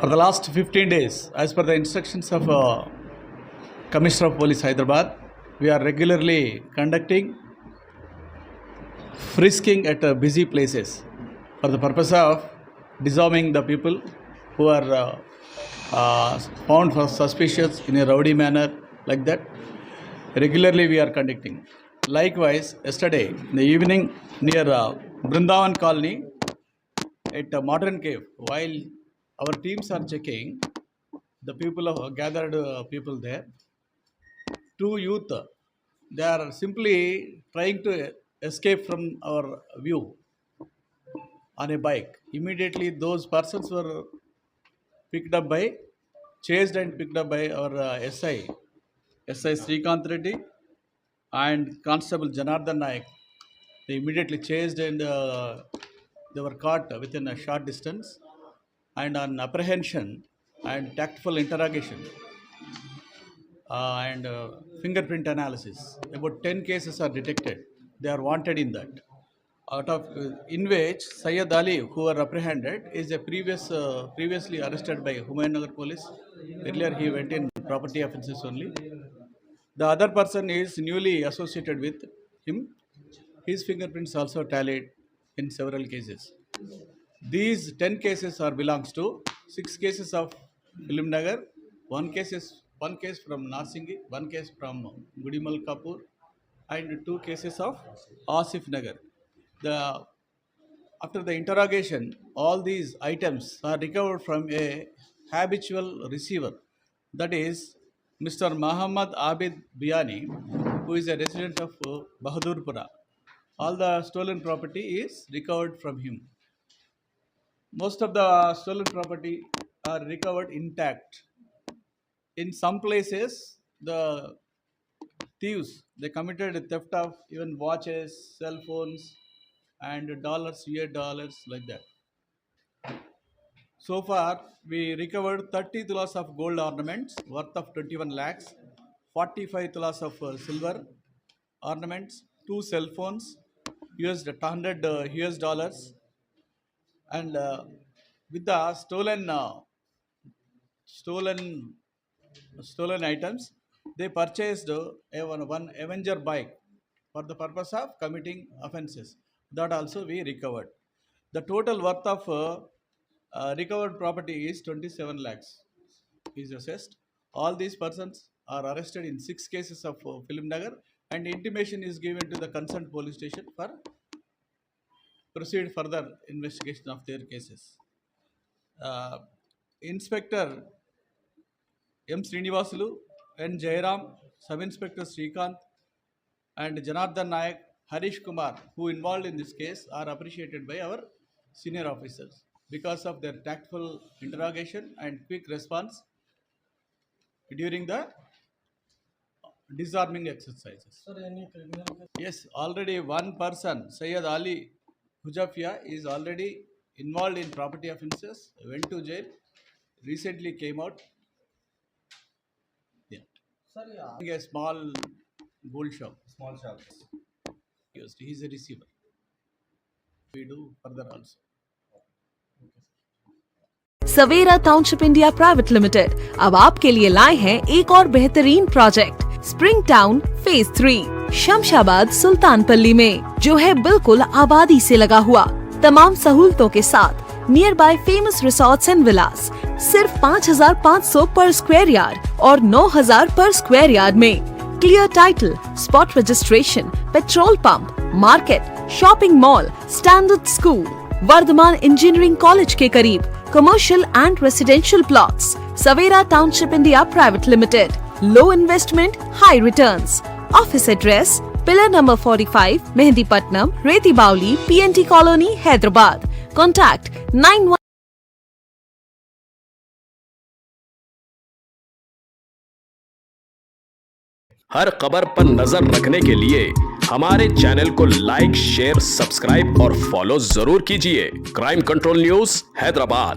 For the last 15 days, as per the instructions of Commissioner of Police Hyderabad, we are regularly conducting frisking at busy places for the purpose of disarming the people who are found suspicious in a rowdy manner like that. Regularly we are conducting. Likewise, yesterday in the evening near Brindavan Colony at Modern Cave, while our teams are checking, the people have gathered people there. Two youth, they are simply trying to escape from our view on a bike. Immediately those persons were chased and picked up by our SI Srikanth Reddy and Constable Janardhan Naik. They immediately chased and they were caught within a short distance, and on apprehension and tactful interrogation and fingerprint analysis, about 10 cases are detected. They are wanted in that. Out of in which Syed Ali, who were apprehended, is a previously arrested by Humayunnagar police. Earlier he went in property offences only. The other person is newly associated with him. His fingerprints also tallied in several cases. These 10 cases are belongs to 6 cases of Filimnagar, one case from Nasingi, one case from Gudimal Kapur, and 2 cases of Asif Nagar. After the interrogation, all these items are recovered from a habitual receiver, that is Mr. Muhammad Abid Biani, who is a resident of Bahadurpura. All the stolen property is recovered from him. Most of the stolen property are recovered intact. In some places, the thieves, they committed theft of even watches, cell phones, and dollars, $, like that. So far, we recovered 30 tulas of gold ornaments worth of 21 lakhs, 45 tulas of silver ornaments, 2 cell phones, $100 US, and with the stolen items, they purchased one Avenger bike for the purpose of committing offences. That also we recovered. The total worth of recovered property is 27 lakhs is assessed. All these persons are arrested in 6 cases of Filimnagar, and intimation is given to the concerned police station for proceed further investigation of their cases. Inspector M. Srinivasulu, N. Jairam, Sub-Inspector Srikanth, and Janardhan Naik, Harish Kumar, who involved in this case, are appreciated by our senior officers because of their tactful interrogation and quick response during the disarming exercises. Sir, any criminal case? Yes, already one person, Syed Ali Hujafia, is already involved in property offences, went to jail, recently came out. Yeah. Sir, A small gold shop. small shop. Yes, he is a receiver. We do further also. Savera township India private limited अब आपके लिए लाए हैं एक और बेहतरीन project spring town phase 3 Shamshabad Sultanpalli में, जो है बिल्कुल आबादी से लगा हुआ, तमाम सहूलतों के साथ near by famous resorts and villas सिर्फ 5,500 पर स्क्वायर यार्ड और 9,000 पर स्क्वायर यार्ड में। Clear title, spot registration, petrol pump, market, shopping mall, standard school, Vardhaman engineering college के करीब, commercial and residential plots. Savera Township India Private Limited. Low investment, high returns. Office address: Pillar number 45, Mehendipatnam, Reti Bauli, PNT Colony, Hyderabad. Contact 91. हर खबर पर नजर रखने के लिए हमारे channel को लाइक, शेयर, सब्सक्राइब और फॉलो जरूर कीजिए। Crime control news Hyderabad.